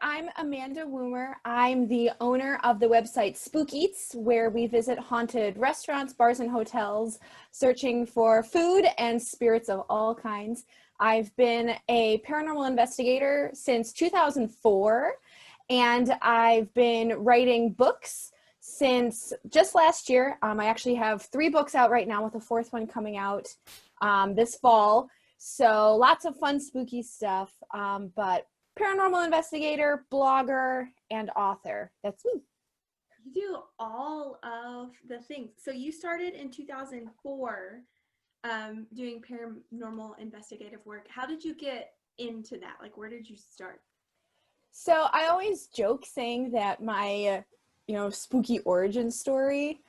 I'm Amanda Woomer. I'm the owner of the website Spookeats, where we visit haunted restaurants, bars, and hotels, searching for food and spirits of all kinds. I've been a paranormal investigator since 2004, and I've been writing books since just last year. I actually have 3 books out right now with a 4th one coming out this fall. So lots of fun, spooky stuff, but paranormal investigator, blogger, and author. That's me. You do all of the things. So you started in 2004 doing paranormal investigative work. How did you get into that? Like, where did you start? So I always joke saying that my, spooky origin story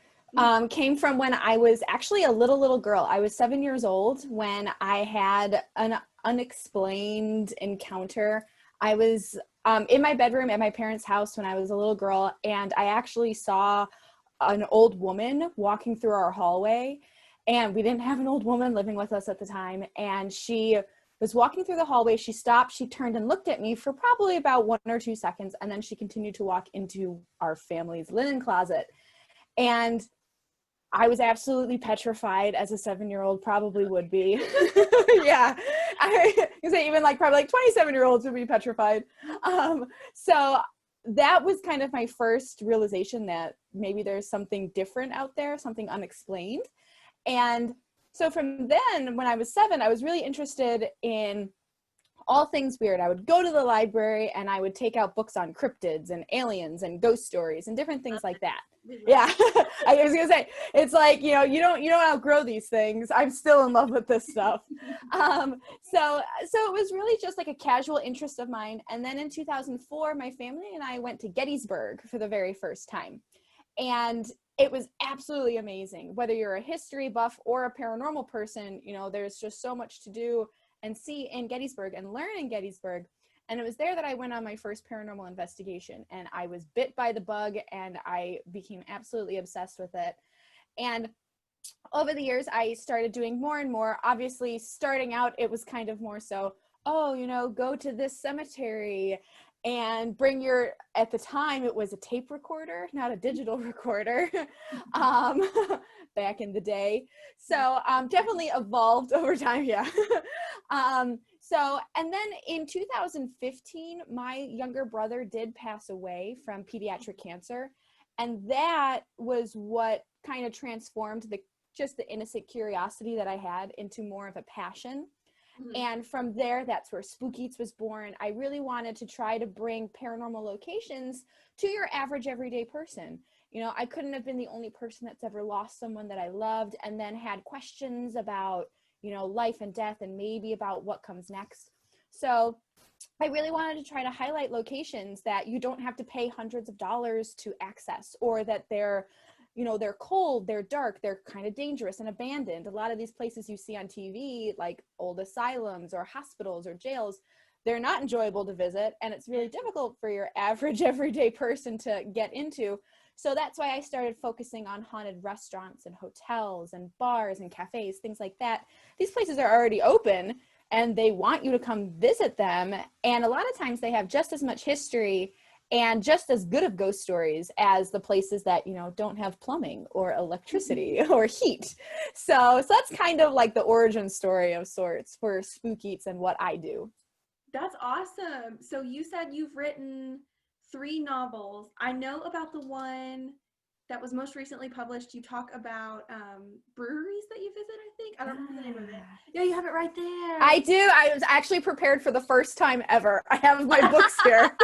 came from when I was actually a little girl. I was 7 years old when I had an unexplained encounter. I was in my bedroom at my parents' house when I was a little girl, and I actually saw an old woman walking through our hallway, and we didn't have an old woman living with us at the time, and she was walking through the hallway. She stopped, she turned and looked at me for probably about 1 or 2 seconds, and then she continued to walk into our family's linen closet. And I was absolutely petrified, as a 7-year-old probably would be. Yeah, I can say even probably 27-year-olds would be petrified. So that was kind of my first realization that maybe there's something different out there, something unexplained. And so from then, when I was 7, I was really interested in all things weird. I would go to the library and I would take out books on cryptids and aliens and ghost stories and different things like that. Yeah, I was gonna say, it's like, you don't outgrow these things. I'm still in love with this stuff. So it was really just like a casual interest of mine. And then in 2004, my family and I went to Gettysburg for the very first time. And it was absolutely amazing. Whether you're a history buff or a paranormal person, there's just so much to do and see in Gettysburg and learn in Gettysburg. And it was there that I went on my first paranormal investigation, and I was bit by the bug and I became absolutely obsessed with it. And over the years, I started doing more and more. Obviously, starting out, it was kind of more so, go to this cemetery and bring at the time, it was a tape recorder, not a digital recorder, back in the day. So definitely evolved over time, yeah. And then in 2015, my younger brother did pass away from pediatric cancer. And that was what kind of transformed just the innocent curiosity that I had into more of a passion. Mm-hmm. And from there, that's where Spookeats was born. I really wanted to try to bring paranormal locations to your average everyday person. I couldn't have been the only person that's ever lost someone that I loved and then had questions about, life and death and maybe about what comes next. So I really wanted to try to highlight locations that you don't have to pay hundreds of dollars to access, or that they're cold, they're dark, they're kind of dangerous and abandoned. A lot of these places you see on TV, like old asylums or hospitals or jails, they're not enjoyable to visit, and it's really difficult for your average everyday person to get into. So that's why I started focusing on haunted restaurants and hotels and bars and cafes, things like that. These places are already open and they want you to come visit them. And a lot of times they have just as much history and just as good of ghost stories as the places that, don't have plumbing or electricity or heat. So that's kind of like the origin story of sorts for Spookeats and what I do. That's awesome. So you said you've written 3 novels. I know about the one that was most recently published. You talk about breweries that you visit, I think. I don't remember the name of it. Yeah, you have it right there. I do. I was actually prepared for the first time ever. I have my books here.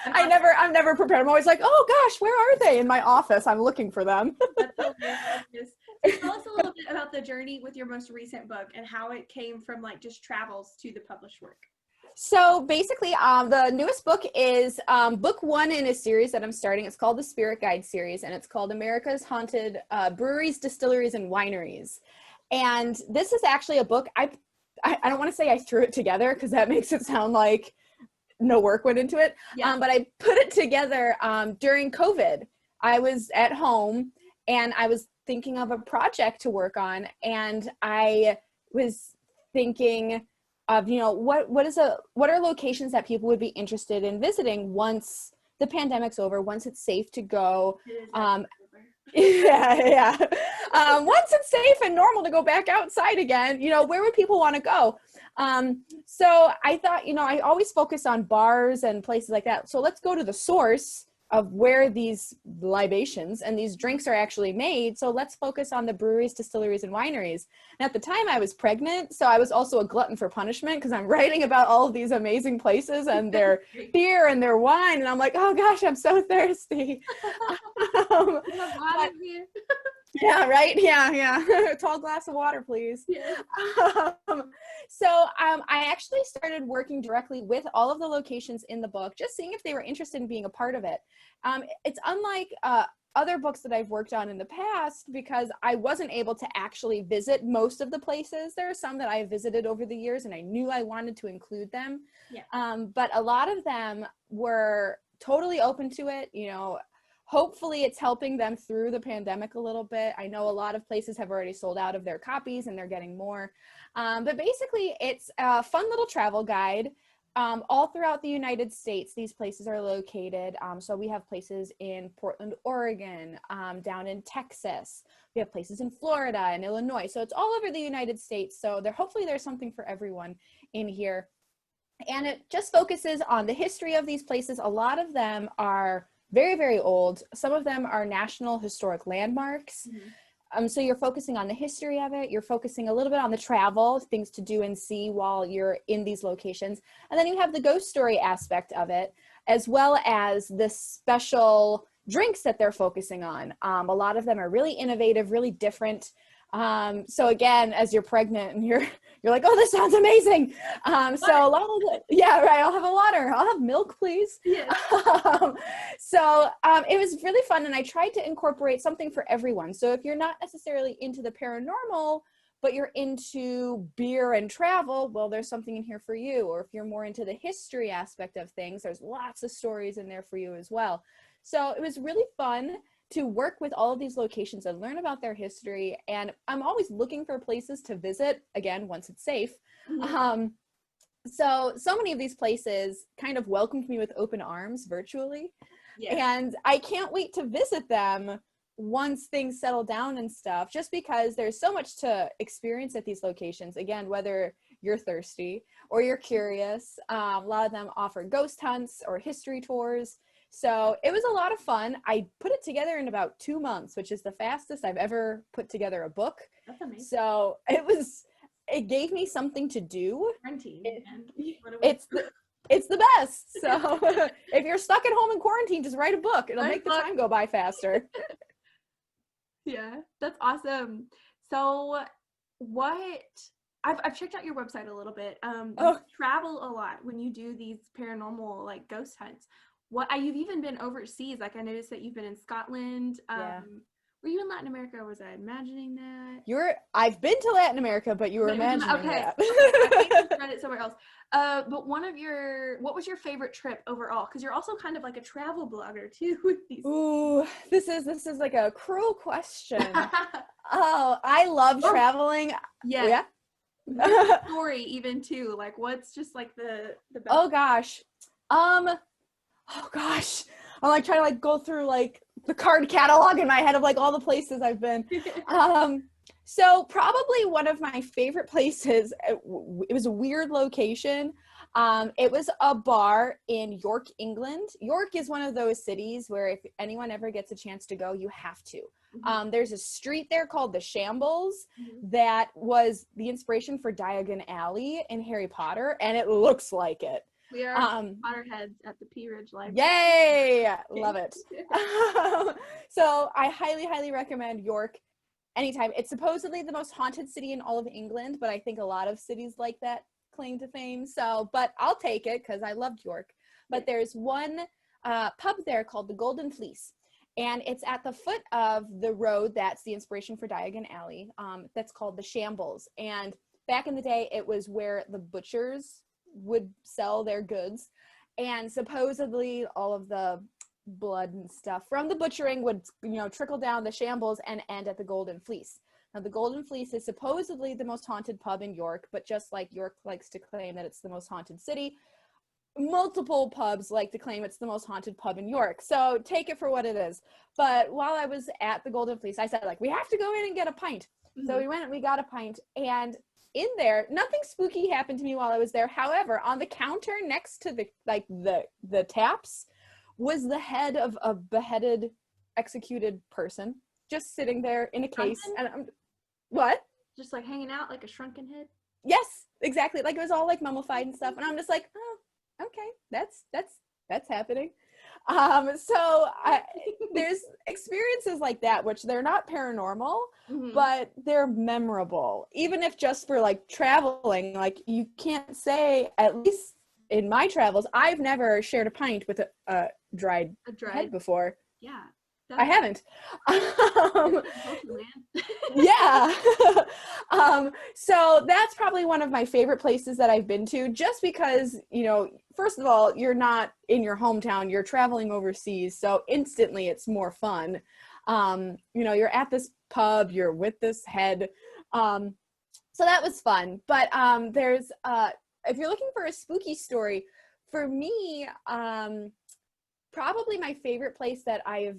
I'm never prepared. I'm always like, oh gosh, where are they? In my office. I'm looking for them. That's hilarious. So tell us a little bit about the journey with your most recent book and how it came from just travels to the published work. So basically, the newest book is book 1 in a series that I'm starting. It's called the Spirit Guide series, and it's called America's Haunted Breweries, Distilleries, and Wineries. And this is actually a book, I don't want to say I threw it together because that makes it sound like no work went into it. Yeah. But I put it together during COVID. I was at home and I was thinking of a project to work on, and I was thinking, of, you know, what are locations that people would be interested in visiting once the pandemic's over, once it's safe to go. It is actually over. Yeah. Once it's safe and normal to go back outside again, you know, where would people want to go? So I thought, you know, I always focus on bars and places like that. So let's go to the source of where these libations and these drinks are actually made. So let's focus on the breweries, distilleries, and wineries. And at the time I was pregnant, so I was also a glutton for punishment because I'm writing about all of these amazing places and their beer and their wine. And I'm like, oh gosh, I'm so thirsty. Water here. Yeah, right. Yeah. A tall glass of water, please. Yeah. I actually started working directly with all of the locations in the book, just seeing if they were interested in being a part of it. It's unlike other books that I've worked on in the past because I wasn't able to actually visit most of the places. There are some that I have visited over the years and I knew I wanted to include them. Yeah. But a lot of them were totally open to it, you know. Hopefully it's helping them through the pandemic a little bit. I know a lot of places have already sold out of their copies and they're getting more. But basically it's a fun little travel guide. All throughout the United States, these places are located. So we have places in Portland, Oregon, down in Texas. We have places in Florida and Illinois. So it's all over the United States. So hopefully there's something for everyone in here. And it just focuses on the history of these places. A lot of them are very, very old. Some of them are national historic landmarks. Mm-hmm. So you're focusing on the history of it. You're focusing a little bit on the travel, things to do and see while you're in these locations. And then you have the ghost story aspect of it, as well as the special drinks that they're focusing on. A lot of them are really innovative, really different. So again, as you're pregnant and you're like, oh, this sounds amazing. So a lot of yeah, right. I'll have a water. I'll have milk, please. Yeah. It was really fun. And I tried to incorporate something for everyone. So if you're not necessarily into the paranormal, but you're into beer and travel, well, there's something in here for you. Or if you're more into the history aspect of things, there's lots of stories in there for you as well. So it was really fun to work with all of these locations and learn about their history. And I'm always looking for places to visit, again, once it's safe. Mm-hmm. So many of these places kind of welcomed me with open arms virtually. Yeah. And I can't wait to visit them once things settle down and stuff, just because there's so much to experience at these locations. Again, whether you're thirsty or you're curious, a lot of them offer ghost hunts or history tours. So it was a lot of fun. I put it together in about 2 months, which is the fastest I've ever put together a book. That's amazing. So it gave me something to do. Quarantine. It's the best. So if you're stuck at home in quarantine, just write a book. It'll make the time go by faster. Yeah, that's awesome. So I've checked out your website a little bit. You travel a lot when you do these paranormal like ghost hunts. You've even been overseas. Like I noticed that you've been in Scotland. Yeah. Were you in Latin America? Or was I imagining that? I've been to Latin America, but you were imagining that. I read it somewhere else. But what was your favorite trip overall? Because you're also kind of like a travel blogger too with these. Ooh, this is like a cruel question. Oh, I love traveling. Yeah. Story even too. Like what's just like the best? Oh gosh. I'm like trying to like go through like the card catalog in my head of like all the places I've been. So probably one of my favorite places, it was a weird location. It was a bar in York, England. York is one of those cities where if anyone ever gets a chance to go, you have to. Mm-hmm. There's a street there called the Shambles Mm-hmm. that was the inspiration for Diagon Alley in Harry Potter, and it looks like it. We are Potterheads at the Pea Ridge Library. Yay! Love it. So I highly, highly recommend York anytime. It's supposedly the most haunted city in all of England, but I think a lot of cities like that claim to fame. But I'll take it because I loved York. But there's one pub there called the Golden Fleece. And it's at the foot of the road that's the inspiration for Diagon Alley. That's called the Shambles. And back in the day, it was where the butchers would sell their goods, and supposedly all of the blood and stuff from the butchering would trickle down the Shambles and end at the Golden Fleece. Now, the Golden Fleece is supposedly the most haunted pub in York, but just like York likes to claim that it's the most haunted city, multiple pubs like to claim it's the most haunted pub in York. So take it for what it is. But while I was at the Golden Fleece, I said, like, we have to go in and get a pint. Mm-hmm. So we went and we got a pint, and in there, nothing spooky happened to me while I was there. However, on the counter next to the taps was the head of a beheaded, executed person just sitting there in a case. And I'm, what? Just like hanging out like a shrunken head? Yes, exactly. Like it was all like mummified and stuff. And I'm just like, oh, okay, that's happening. So there's experiences like that, which they're not paranormal, mm-hmm. but they're memorable. Even if just for like traveling, like you can't say, at least in my travels, I've never shared a pint with a dried head before. Yeah. I haven't. Yeah. So that's probably one of my favorite places that I've been to, just because, you know, first of all, you're not in your hometown, you're traveling overseas. So instantly it's more fun. You know, you're at this pub, you're with this head. So that was fun. But there's, if you're looking for a spooky story, for me, probably my favorite place that I've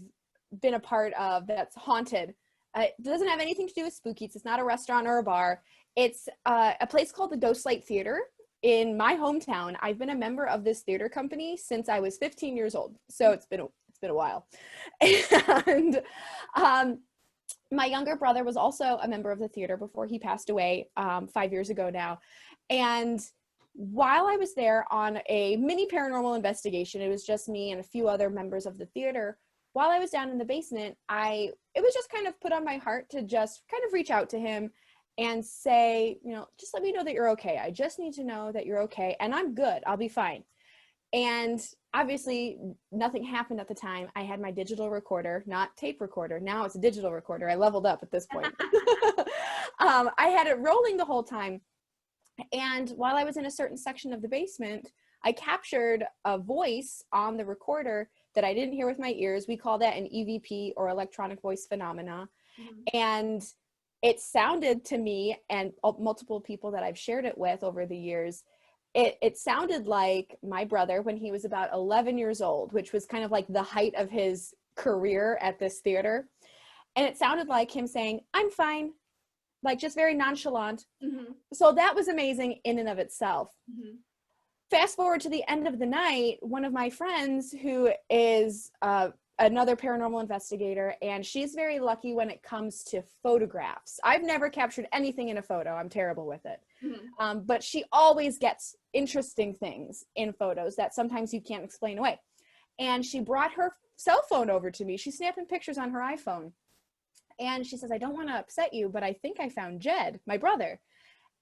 been a part of that's haunted. It doesn't have anything to do with Spookeats. It's not a restaurant or a bar. It's a place called the Ghostlight Theater in my hometown. I've been a member of this theater company since I was 15 years old. So it's been a while. And my younger brother was also a member of the theater before he passed away 5 years ago now. And while I was there on a mini paranormal investigation, it was just me and a few other members of the theater. While I was down in the basement, it was just kind of put on my heart to just kind of reach out to him and say, you know, just let me know that you're okay. I just need to know that you're okay. And I'm good. I'll be fine. And obviously nothing happened at the time. I had my digital recorder, not tape recorder. Now it's a digital recorder. I leveled up at this point. I had it rolling the whole time. And while I was in a certain section of the basement, I captured a voice on the recorder that I didn't hear with my ears. We call that an EVP, or electronic voice phenomena. Mm-hmm. And it sounded to me, and multiple people that I've shared it with over the years, it sounded like my brother when he was about 11 years old, which was kind of like the height of his career at this theater. And it sounded like him saying, I'm fine, like just very nonchalant. Mm-hmm. So that was amazing in and of itself. Mm-hmm. Fast forward to the end of the night, one of my friends who is another paranormal investigator, and she's very lucky when it comes to photographs. I've never captured anything in a photo. I'm terrible with it. Mm-hmm. But she always gets interesting things in photos that sometimes you can't explain away. And she brought her cell phone over to me. She's snapping pictures on her iPhone. And she says, I don't want to upset you, but I think I found Jed, my brother.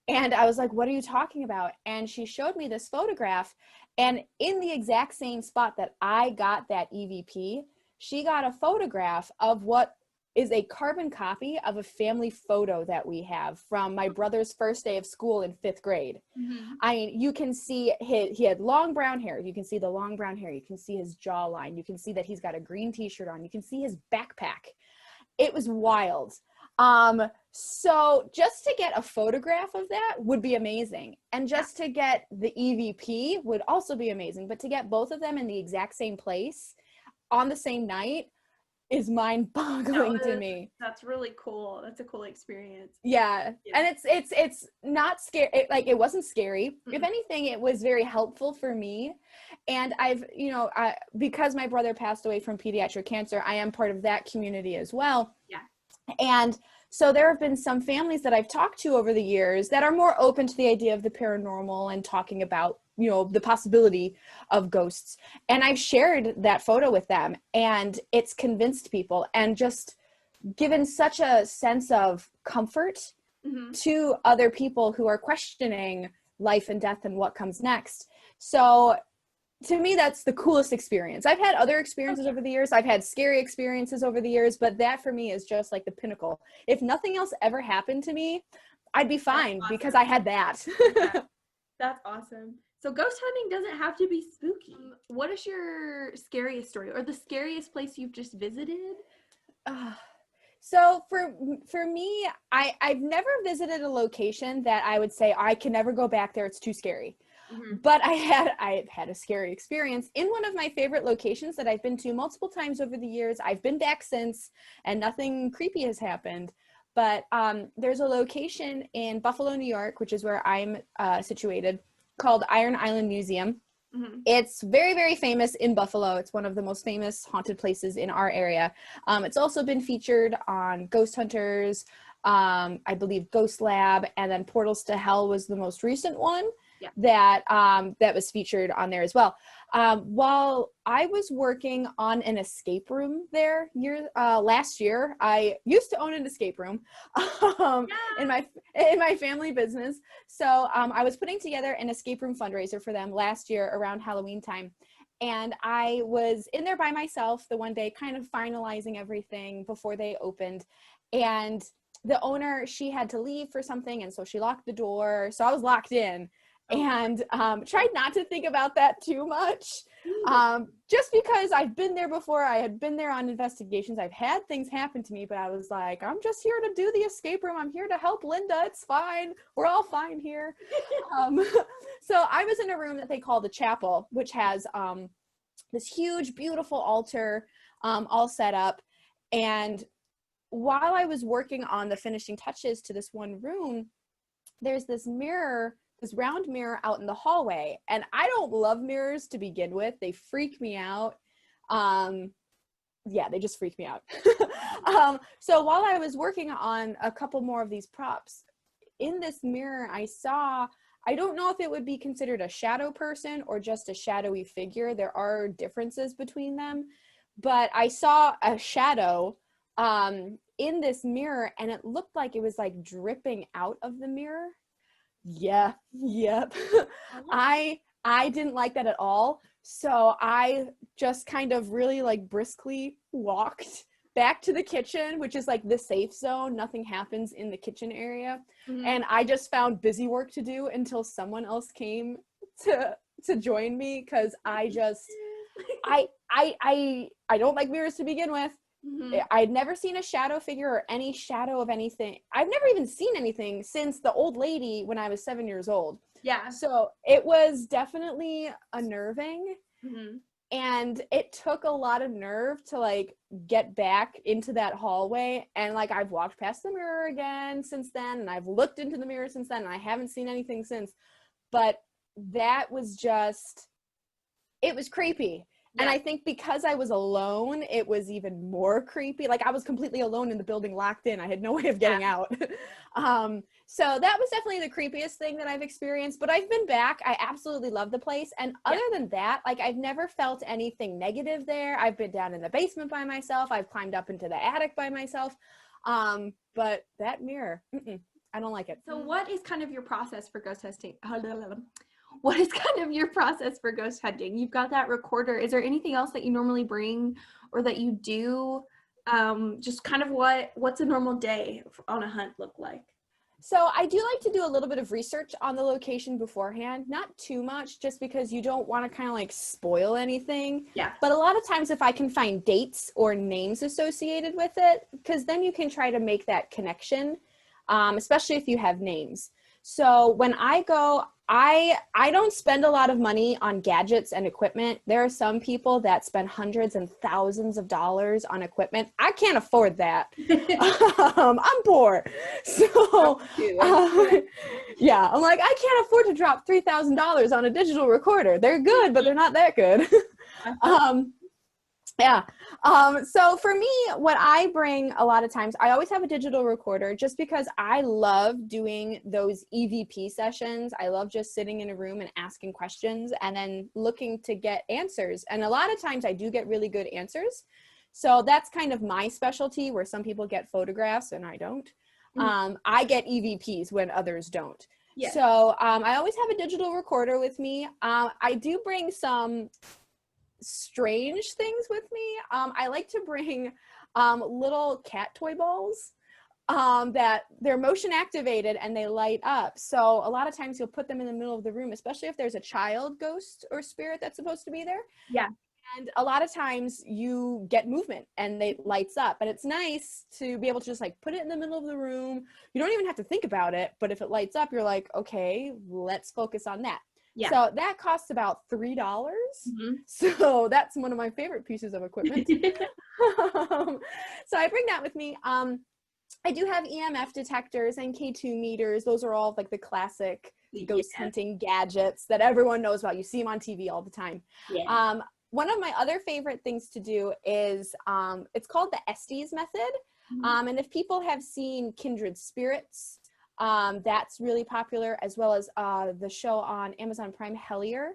And I was like, what are you talking about? And she showed me this photograph, and in the exact same spot that I got that EVP, she got a photograph of what is a carbon copy of a family photo that we have from my brother's first day of school in 5th grade. Mm-hmm. I mean, you can see he had long brown hair. You can see the long brown hair. You can see his jawline. You can see that he's got a green t-shirt on. You can see his backpack. It was wild. So just to get a photograph of that would be amazing. And just to get the EVP would also be amazing. But to get both of them in the exact same place on the same night is mind-boggling to me. That's really cool. That's a cool experience. Yeah. And it's not scary. It wasn't scary. Mm-hmm. If anything, it was very helpful for me. And I've, because my brother passed away from pediatric cancer, I am part of that community as well. Yeah. And so there have been some families that I've talked to over the years that are more open to the idea of the paranormal and talking about, the possibility of ghosts. And I've shared that photo with them, and it's convinced people and just given such a sense of comfort mm-hmm. to other people who are questioning life and death and what comes next. So to me, that's the coolest experience. I've had other experiences over the years. I've had scary experiences over the years, but that for me is just like the pinnacle. If nothing else ever happened to me, I'd be fine because I had that. Yeah. That's awesome. So ghost hunting doesn't have to be spooky. What is your scariest story or the scariest place you've just visited? So for me, I've never visited a location that I would say I can never go back there. It's too scary. Mm-hmm. But I've had a scary experience in one of my favorite locations that I've been to multiple times over the years. I've been back since, and nothing creepy has happened. But there's a location in Buffalo, New York, which is where I'm situated, called Iron Island Museum. Mm-hmm. It's very, very famous in Buffalo. It's one of the most famous haunted places in our area. It's also been featured on Ghosthunters, I believe Ghost Lab, and then Portals to Hell was the most recent one that was featured on there as well. While I was working on an escape room there last year, I used to own an escape room in my family business. So I was putting together an escape room fundraiser for them last year around Halloween time. And I was in there by myself the one day, kind of finalizing everything before they opened. And the owner, she had to leave for something, and so she locked the door. So I was locked in. And tried not to think about that too much, just because I've been there before. I had been there on investigations. I've had things happen to me, but I was like, I'm just here to do the escape room. I'm here to help Linda. It's fine. We're all fine here. So I was in a room that they call the chapel, which has this huge, beautiful altar all set up. And while I was working on the finishing touches to this one room, there's this mirror, this round mirror out in the hallway. And I don't love mirrors to begin with. They freak me out. They just freak me out. So while I was working on a couple more of these props, in this mirror, I don't know if it would be considered a shadow person or just a shadowy figure. There are differences between them. But I saw a shadow in this mirror, and it looked like it was like dripping out of the mirror. Yep. I didn't like that at all. So I just kind of really like briskly walked back to the kitchen, which is like the safe zone. Nothing happens in the kitchen area. Mm-hmm. And I just found busy work to do until someone else came to join me, because I don't like mirrors to begin with. Mm-hmm. I'd never seen a shadow figure or any shadow of anything. I've never even seen anything since the old lady when I was 7 years old. Yeah. So it was definitely unnerving. Mm-hmm. And it took a lot of nerve to like get back into that hallway. And like I've walked past the mirror again since then, and I've looked into the mirror since then, and I haven't seen anything since. But that was it was creepy. Yeah. And I think because I was alone, it was even more creepy. Like I was completely alone in the building, locked in. I had no way of getting out. So that was definitely the creepiest thing that I've experienced. But I've been back. I absolutely love the place. And other than that, like I've never felt anything negative there. I've been down in the basement by myself. I've climbed up into the attic by myself. But that mirror, I don't like it. So what is kind of your process for ghost hunting? What is kind of your process for ghost hunting? You've got that recorder. Is there anything else that you normally bring or that you do? Just kind of what's a normal day on a hunt look like? So I do like to do a little bit of research on the location beforehand, not too much, just because you don't want to kind of like spoil anything. Yeah. But a lot of times if I can find dates or names associated with it, because then you can try to make that connection, especially if you have names. So when I go, I don't spend a lot of money on gadgets and equipment. There are some people that spend hundreds and thousands of dollars on equipment. I can't afford that. I'm poor. So yeah, I'm like, I can't afford to drop $3,000 on a digital recorder. They're good, but they're not that good. Yeah. So for me, what I bring a lot of times, I always have a digital recorder just because I love doing those EVP sessions. I love just sitting in a room and asking questions and then looking to get answers. And a lot of times I do get really good answers. So that's kind of my specialty, where some people get photographs and I don't. I get EVPs when others don't. Yeah. So I always have a digital recorder with me. I do bring some strange things with me. I like to bring little cat toy balls that they're motion activated and they light up. So a lot of times you'll put them in the middle of the room, especially if there's a child ghost or spirit that's supposed to be there. Yeah. And a lot of times you get movement and it lights up, and it's nice to be able to just like put it in the middle of the room. You don't even have to think about it, but if it lights up, you're like, okay, let's focus on that. Yeah. So that costs about $3. So that's one of my favorite pieces of equipment. So I bring that with me. I do have EMF detectors and K2 meters. Those are all like the classic ghost hunting gadgets that everyone knows about. You see them on TV all the time. Yeah. One of my other favorite things to do is, it's called the Estes method. And if people have seen Kindred Spirits, that's really popular, as well as the show on Amazon Prime, Hellier.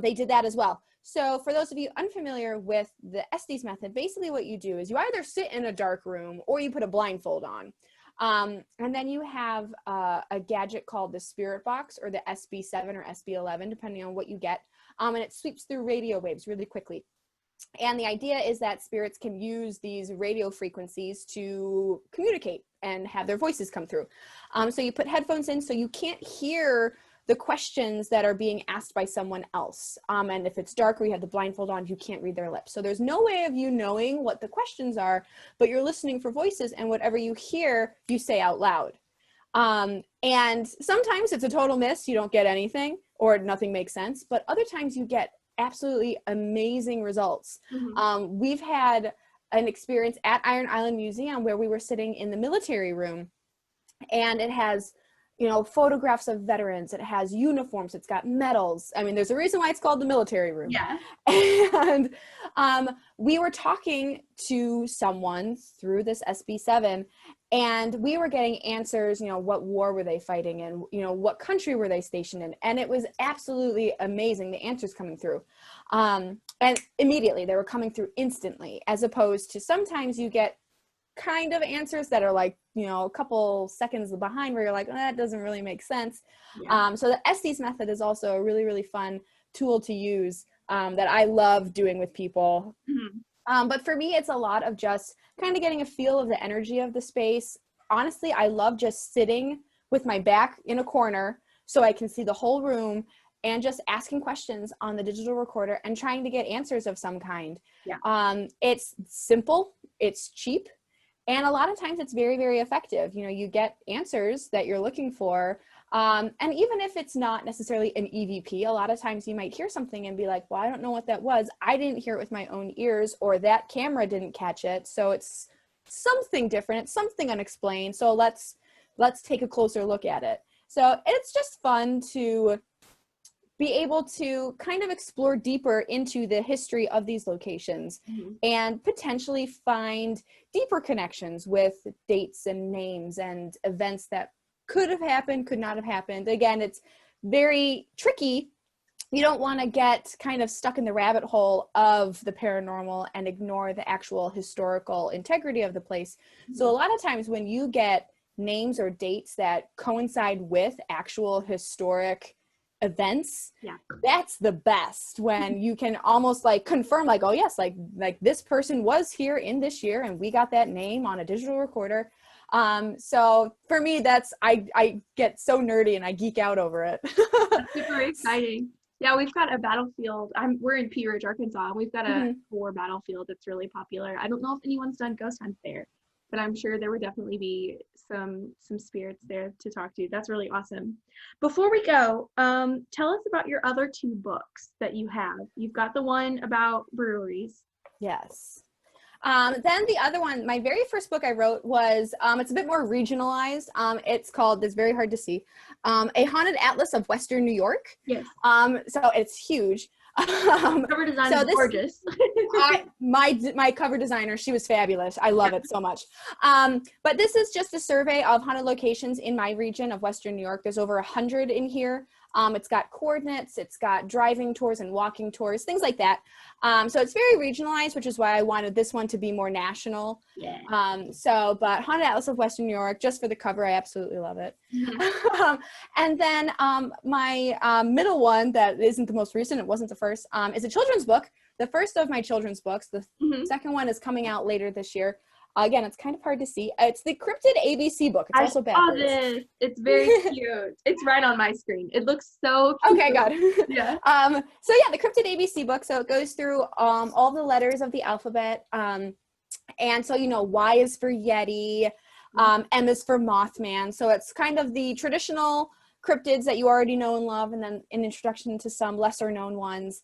They did that as well. So for those of you unfamiliar with the Estes method, basically what you do is you either sit in a dark room or you put a blindfold on. And then you have a gadget called the Spirit Box, or the SB7 or SB11, depending on what you get. And it sweeps through radio waves really quickly. And the idea is that spirits can use these radio frequencies to communicate and have their voices come through. So you put headphones in so you can't hear the questions that are being asked by someone else. And if it's dark or you have the blindfold on, you can't read their lips. So there's no way of you knowing what the questions are, but you're listening for voices, and whatever you hear, you say out loud. And sometimes it's a total miss. You don't get anything, or nothing makes sense. But other times you get absolutely amazing results. We've had an experience at Iron Island Museum where we were sitting in the military room, and it has, you know, photographs of veterans. It has uniforms. It's got medals. I mean, there's a reason why it's called the military room. Yeah. And we were talking to someone through this SB7, and we were getting answers, you know, what war were they fighting in? You know, what country were they stationed in? And it was absolutely amazing, the answers coming through. And immediately, they were coming through instantly, as opposed to sometimes you get kind of answers that are like, you know, a couple seconds behind, where you're like, oh, that doesn't really make sense. Yeah. So the Estes method is also a really, really fun tool to use, that I love doing with people. But for me, it's a lot of just kind of getting a feel of the energy of the space. Honestly, I love just sitting with my back in a corner so I can see the whole room, and just asking questions on the digital recorder and trying to get answers of some kind. Yeah. It's simple, it's cheap, and a lot of times it's very, very effective. You know, you get answers that you're looking for. And even if it's not necessarily an EVP, a lot of times you might hear something and be like, well, I don't know what that was. I didn't hear it with my own ears, or that camera didn't catch it. So it's something different. It's something unexplained. So let's take a closer look at it. So it's just fun to be able to kind of explore deeper into the history of these locations, and potentially find deeper connections with dates and names and events that could have happened, could not have happened. Again, it's very tricky. You don't want to get kind of stuck in the rabbit hole of the paranormal and ignore the actual historical integrity of the place. So a lot of times when you get names or dates that coincide with actual historic events, that's the best, when you can almost like confirm, like, oh yes, like this person was here in this year and we got that name on a digital recorder. So for me, that's, I get so nerdy and I geek out over it. That's super exciting. Yeah, we've got a battlefield. We're in Pea Ridge, Arkansas, and we've got a war battlefield that's really popular. I don't know if anyone's done ghost hunts there, but I'm sure there would definitely be some spirits there to talk to. That's really awesome. Before we go, tell us about your other two books that you have. You've got the one about breweries. Yes. Then the other one, my very first book I wrote was, it's a bit more regionalized. It's called, it's very hard to see, A Haunted Atlas of Western New York. Yes. So it's huge. Cover design is gorgeous. My cover designer, she was fabulous. I love it so much. But this is just a survey of haunted locations in my region of Western New York. There's over 100 in here. It's got coordinates, it's got driving tours and walking tours, things like that. So it's very regionalized, which is why I wanted this one to be more national. Yeah. But Haunted Atlas of Western New York, just for the cover, I absolutely love it. And then my middle one, that isn't the most recent, it wasn't the first, is a children's book. The first of my children's books. The second one is coming out later this year. Again, it's kind of hard to see. It's the Cryptid ABC book. It's I also saw backwards. this. It's very cute. It's right on my screen. It looks so cute. Okay, good. Yeah. So yeah, the Cryptid ABC book. So it goes through all the letters of the alphabet. And so, Y is for Yeti, M is for Mothman. So it's kind of the traditional cryptids that you already know and love, and then an introduction to some lesser known ones.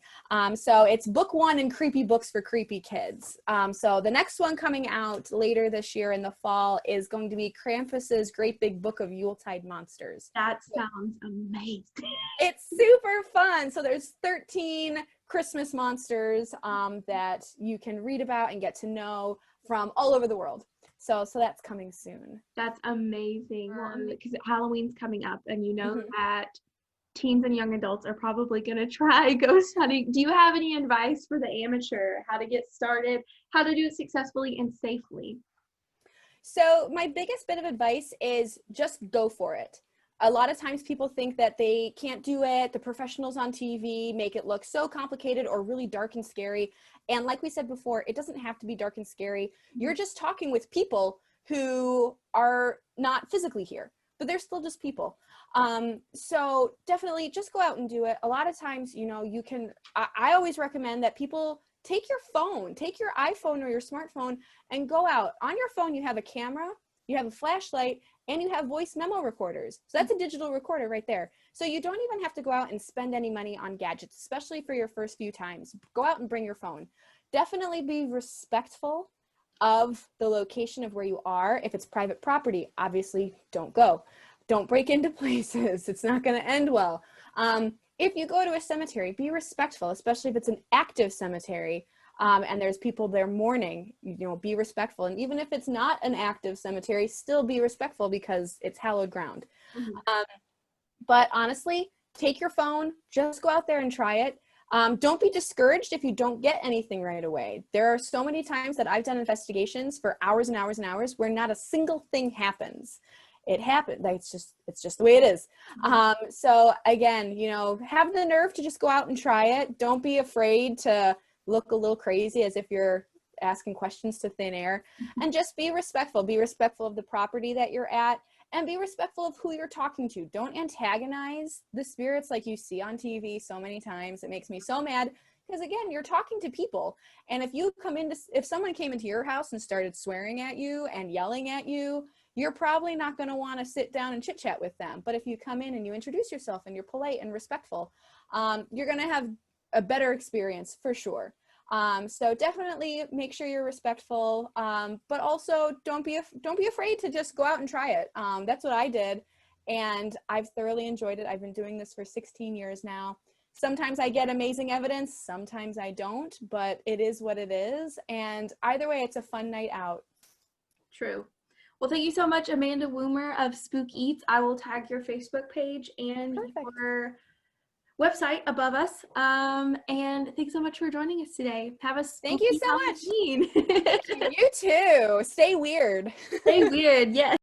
So it's book one in creepy books for creepy kids. So the next one coming out later this year in the fall is going to be Krampus's Great Big Book of Yuletide Monsters. That sounds amazing. It's super fun. So there's 13 Christmas monsters that you can read about and get to know from all over the world. So that's coming soon. That's amazing. Because Halloween's coming up, and Mm-hmm. that teens and young adults are probably going to try ghost hunting. Do you have any advice for the amateur? How to get started? How to do it successfully and safely? So my biggest bit of advice is just go for it. A lot of times people think that they can't do it. The professionals on TV make it look so complicated or really dark and scary. And like we said before, it doesn't have to be dark and scary. You're just talking with people who are not physically here, but they're still just people. So definitely just go out and do it. A lot of times, I always recommend that people take your phone, take your iPhone or your smartphone and go out. On your phone, you have a camera, you have a flashlight, and you have voice memo recorders. So that's a digital recorder right there. So you don't even have to go out and spend any money on gadgets, especially for your first few times. Go out and bring your phone. Definitely be respectful of the location of where you are. If it's private property, obviously don't go. Don't break into places. It's not going to end well. If you go to a cemetery, be respectful, especially if it's an active cemetery. And there's people there mourning, be respectful. And even if it's not an active cemetery, still be respectful because it's hallowed ground. Mm-hmm. But honestly, take your phone, just go out there and try it. Don't be discouraged if you don't get anything right away. There are so many times that I've done investigations for hours and hours and hours where not a single thing happens. It happened. Like, it's just the way it is. So again, have the nerve to just go out and try it. Don't be afraid to look a little crazy as if you're asking questions to thin air, and just be respectful. Be respectful of the property that you're at, and be respectful of who you're talking to. Don't antagonize the spirits like you see on TV so many times. It makes me so mad because, again, you're talking to people. And if someone came into your house and started swearing at you and yelling at you, you're probably not going to want to sit down and chit chat with them. But if you come in and you introduce yourself and you're polite and respectful, you're going to have a better experience for sure. So definitely make sure you're respectful, but also don't be afraid to just go out and try it. That's what I did, and I've thoroughly enjoyed it. I've been doing this for 16 years now. Sometimes I get amazing evidence, sometimes I don't, but it is what it is. And either way, it's a fun night out. True. Well, thank you so much, Amanda Woomer of Spookeats. I will tag your Facebook page and your website above us. And thanks so much for joining us today. Have a Thank you so Halloween. much. You too. Stay weird. Stay weird. Yes.